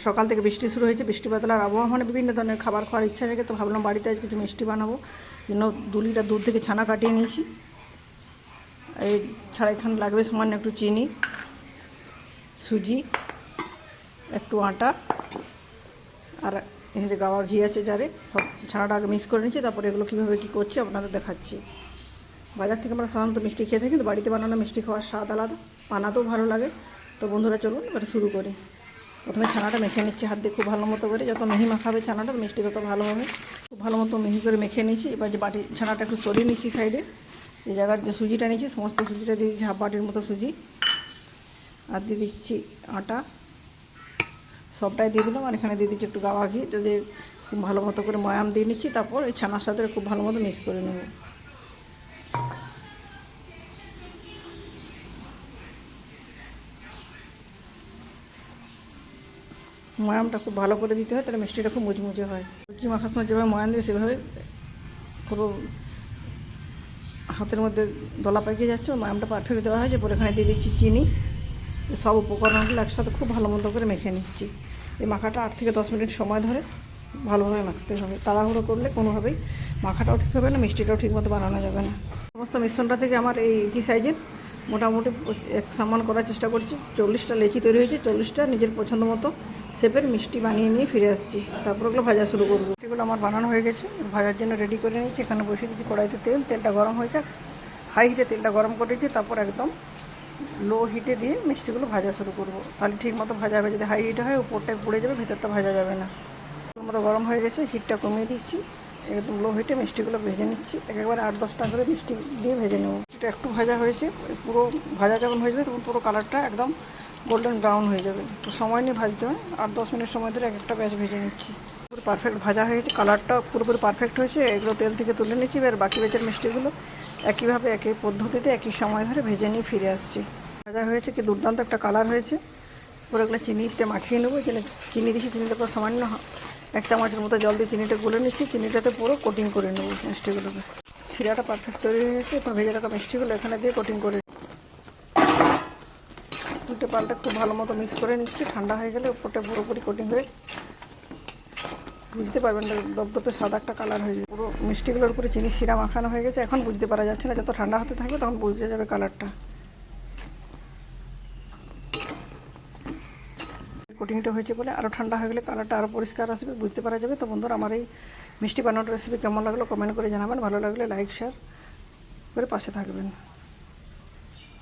সকাল থেকে বৃষ্টি শুরু হয়েছে, বৃষ্টি বাদলার আবহাওয়া, মানে বিভিন্ন ধরনের খাবার খাওয়ার ইচ্ছা থাকে। তো ভাবলাম বাড়িতে আজ কিছু মিষ্টি বানাবো, জন্য 2 লিটার দুধ থেকে ছানা কাটিয়ে নিয়েছি। এই ছাড়া এখানে লাগবে সামান্য একটু চিনি, সুজি, একটু আটা, আর এখানে গাওয়া ঘি আছে জারে। সব ছানাটা আগে মিক্স করে নিচ্ছি, তারপরে এগুলো কীভাবে কী করছি আপনাদের দেখাচ্ছি। বাজার থেকে আমরা সাধারণত মিষ্টি খেয়ে থাকি, কিন্তু বাড়িতে বানানো মিষ্টি খাওয়ার স্বাদ আলাদা, বানাতেও ভালো লাগে। তো বন্ধুরা চলুন এবারে শুরু করি। প্রথমে ছানাটা মেখে নিচ্ছি হাত দিয়ে খুব ভালো মতো করে। যত মিহি মাখাবে ছানাটা মিষ্টি তত ভালো হবে। খুব ভালো মতো মিহি করে মেখে নিয়েছি। এবার যে বাটি ছানাটা একটু সরিয়ে নিচ্ছি সাইডে। এই জায়গার যে সুজিটা নিয়েছি সমস্ত সুজিটা দিয়ে দিচ্ছি, হাফ বাটির মতো সুজি। আর দিয়ে দিচ্ছি আটা, সবটাই দিয়ে দিলাম। আর এখানে দিয়ে দিচ্ছি একটু গাওয়া ঘি, যদি খুব ভালো মতো করে ময়াম দিয়ে নিচ্ছি। তারপর এই ছানার সাথে খুব ভালো মতো মিক্স করে নেব। ময়ামটা খুব ভালো করে দিতে হয়, তাহলে মিষ্টিটা খুব মুচমুচে হয়। লুচি মাখার সময় যেভাবে ময়াম দিয়ে সেভাবে পুরো হাতের মধ্যে দলা পাকিয়ে যাচ্ছে, ময়ামটা পারফেক্ট দেওয়া হয়েছে। পরে এখানে দিয়ে দিচ্ছি চিনি। সব উপকরণগুলো একসাথে খুব ভালো মতো করে মেখে নিচ্ছি। এই মাখাটা 8 থেকে 10 মিনিট সময় ধরে ভালোভাবে মাখতে হবে। তাড়াহুড়ো করলে কোনোভাবেই মাখাটাও ঠিক হবে না, মিষ্টিটাও ঠিক মতো বানানো যাবে না। সমস্ত মিশ্রণটা থেকে আমার এই একই সাইজের মোটামুটি এক সমান করার চেষ্টা করছি। 40টা লেচি তৈরি হয়েছে, 40টা নিজের পছন্দ মতো শেপের মিষ্টি বানিয়ে নিয়ে ফিরে আসছি। তারপর ওগুলো ভাজা শুরু করবো। এগুলো আমার বানানো হয়ে গেছে, ভাজার জন্য রেডি করে নিয়েছি। এখানে বসিয়ে দিচ্ছি কড়াইতে তেলটা গরম হয়েছে, হাই হিটে তেলটা গরম করেছি। তারপর একদম লো হিটে দিয়ে মিষ্টিগুলো ভাজা শুরু করবো, তাহলে ঠিক মতো ভাজা হবে। যদি হাই হিটে হয় উপরটায় পুড়ে যাবে, ভেতরটা ভাজা যাবে না। মতো গরম হয়ে গেছে, হিটটা কমিয়ে দিচ্ছি। একদম লো হিটে মিষ্টিগুলো ভেজে নিচ্ছি। একেবারে 8-10টা করে মিষ্টি দিয়ে ভেজে নেব। এটা একটু ভাজা হয়েছে, পুরো ভাজা যখন হয়ে যাবে তখন পুরো কালারটা একদম গোল্ডেন ব্রাউন হয়ে যাবে। তো সময় নিয়ে ভাজতে হয়, 8-10 মিনিট সময় ধরে একটা ব্যাচ ভেজে নিচ্ছি। পুরো পারফেক্ট ভাজা হয়ে গেছে, কালারটা পুরোপুরি পারফেক্ট হয়েছে। এগুলো তেল থেকে তুলে নিচ্ছি। এবার বাকি ব্যাচের মিষ্টিগুলো একইভাবে একই পদ্ধতিতে একই সময় ধরে ভেজে নিয়ে ফিরে আসছি। ভাজা হয়েছে, কি দুর্দান্ত একটা কালার হয়েছে। পুরো এগুলো চিনিতে মাখিয়ে নেবো। চিনি দিচ্ছি, চিনিটা পুরো সামান্য 1 চামচের মতো জল দিয়ে চিনিটা গুলে নিচ্ছি। চিনিটাতে পুরো কোটিং করে নেবো মিষ্টিগুলোকে। শিরাটা পারফেক্ট তৈরি হয়ে গেছে। এবার ভেজে রাখা মিষ্টিগুলো এখানে দিয়ে কোটিং করে উল্টে পাল্টে খুব ভালো মতো মিক্স করে নিচ্ছি। ঠান্ডা হয়ে গেলে উপরটা পুরোপুরি কোটিং হয়ে বুঝতে পারবেন দপদপে সাদা একটা কালার হয়ে যাবে। পুরো মিষ্টিগুলোর উপরে চিনি শিরা মাখানো হয়ে গেছে। এখন বুঝতে পারা যাচ্ছে না, যত ঠান্ডা হতে থাকবে তখন বুঝতে যাবে কালারটা। কোটিংটা হয়েছে বলে আরও ঠান্ডা হয়ে গেলে কালারটা আরও পরিষ্কার আসবে, বুঝতে পারা যাবে। তো বন্ধুরা, আমার এই মিষ্টি বানানোর রেসিপি কেমন লাগলো কমেন্ট করে জানাবেন। ভালো লাগলে লাইক শেয়ার করে পাশে থাকবেন।